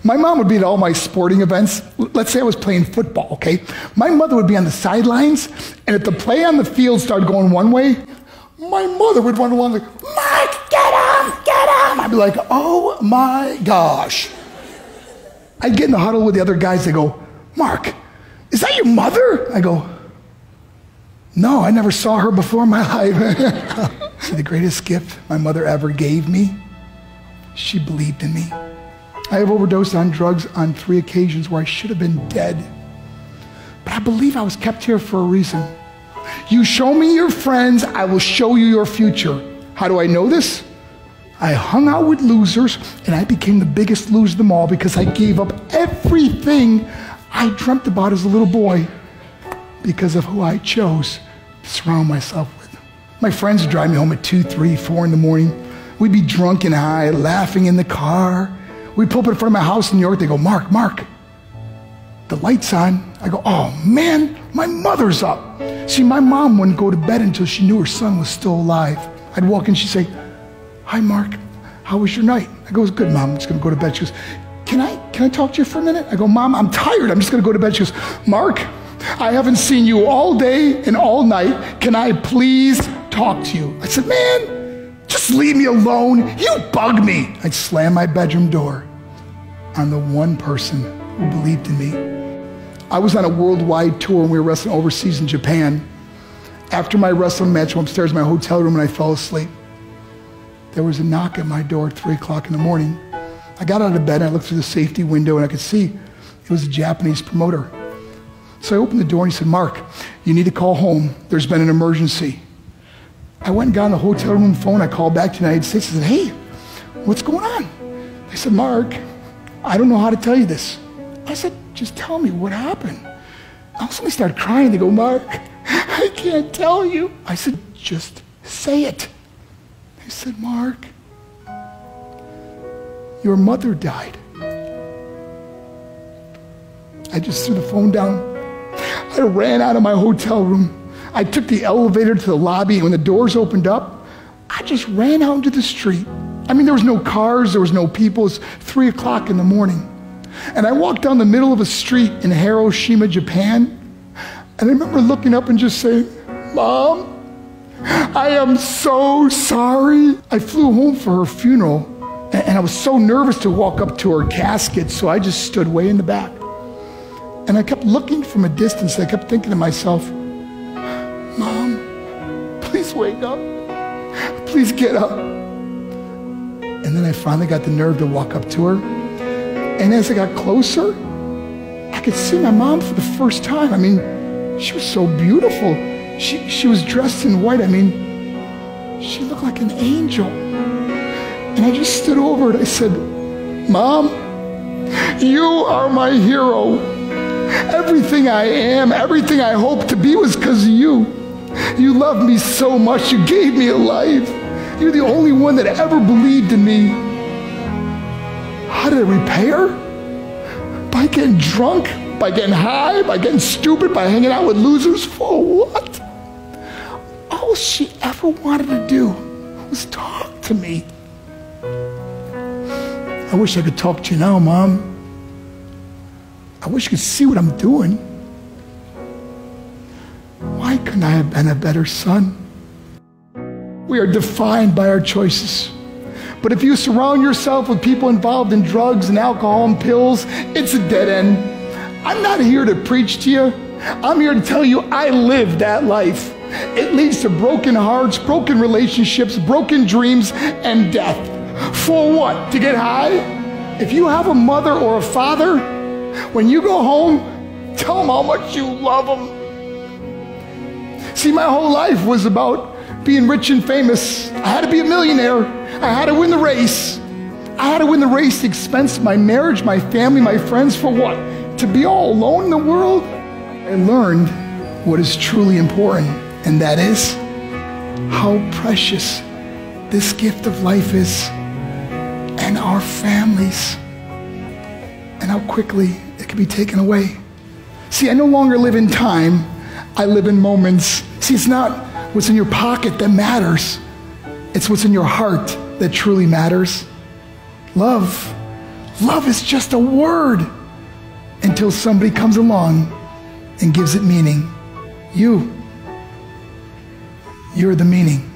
My mom would be at all my sporting events. Let's say I was playing football, okay? My mother would be on the sidelines, and if the play on the field started going one way, my mother would run along like, Mark, get him, get him. I'd be like, oh my gosh. I'd get in the huddle with the other guys. They go, Mark, is that your mother? I go, no, I never saw her before in my life. See, the greatest gift my mother ever gave me, she believed in me. I have overdosed on drugs on 3 occasions where I should have been dead. But I believe I was kept here for a reason. You show me your friends, I will show you your future. How do I know this? I hung out with losers, and I became the biggest loser of them all because I gave up everything I dreamt about as a little boy because of who I chose to surround myself with. My friends would drive me home at 2, 3, 4 in the morning. We'd be drunk and high, laughing in the car. We'd pull up in front of my house in New York. They go, Mark, the light's on. I go, oh man, my mother's up. See, my mom wouldn't go to bed until she knew her son was still alive. I'd walk in, she'd say, hi Mark, how was your night? I go, it was good, Mom, I'm just gonna go to bed. She goes, can I talk to you for a minute? I go, Mom, I'm tired, I'm just gonna go to bed. She goes, Mark, I haven't seen you all day and all night. Can I please talk to you? I said, man, just leave me alone. You bug me. I'd slam my bedroom door on the one person who believed in me. I was on a worldwide tour and we were wrestling overseas in Japan. After my wrestling match, I went upstairs in my hotel room and I fell asleep. There was a knock at my door at 3 o'clock in the morning. I got out of bed and I looked through the safety window and I could see it was a Japanese promoter. So I opened the door and he said, Mark, you need to call home. There's been an emergency. I went and got on the hotel room phone. I called back to the United States. I said, hey, what's going on? They said, Mark, I don't know how to tell you this. I said, just tell me what happened. All of a sudden they started crying. They go, Mark, I can't tell you. I said, just say it. They said, Mark, your mother died. I just threw the phone down. I ran out of my hotel room. I took the elevator to the lobby, and when the doors opened up, I just ran out into the street. I mean, there was no cars, there was no people. It was 3 o'clock in the morning. And I walked down the middle of a street in Hiroshima, Japan, and I remember looking up and just saying, Mom, I am so sorry. I flew home for her funeral, and I was so nervous to walk up to her casket, so I just stood way in the back. And I kept looking from a distance. I kept thinking to myself, Mom, please wake up. Please get up. And then I finally got the nerve to walk up to her. And as I got closer, I could see my mom for the first time. I mean, she was so beautiful. She was dressed in white. I mean, she looked like an angel. And I just stood over her and I said, Mom, you are my hero. Everything I am, everything I hope to be was because of you. You loved me so much, you gave me a life. You're the only one that ever believed in me. How did I repay her? By getting drunk, by getting high, by getting stupid, by hanging out with losers? For what? All she ever wanted to do was talk to me. I wish I could talk to you now, Mom. I wish you could see what I'm doing. Why couldn't I have been a better son? We are defined by our choices. But if you surround yourself with people involved in drugs and alcohol and pills, it's a dead end. I'm not here to preach to you. I'm here to tell you I lived that life. It leads to broken hearts, broken relationships, broken dreams, and death. For what? To get high? If you have a mother or a father, when you go home, tell them how much you love them. See, my whole life was about being rich and famous. I had to be a millionaire. I had to win the race. I had to win the race at the expense of my marriage, my family, my friends. For what? To be all alone in the world? I learned what is truly important, and that is how precious this gift of life is, and our families, and how quickly it can be taken away. See, I no longer live in time, I live in moments. See, it's not what's in your pocket that matters. It's what's in your heart that truly matters. Love Love is just a word until somebody comes along and gives it meaning. You're the meaning.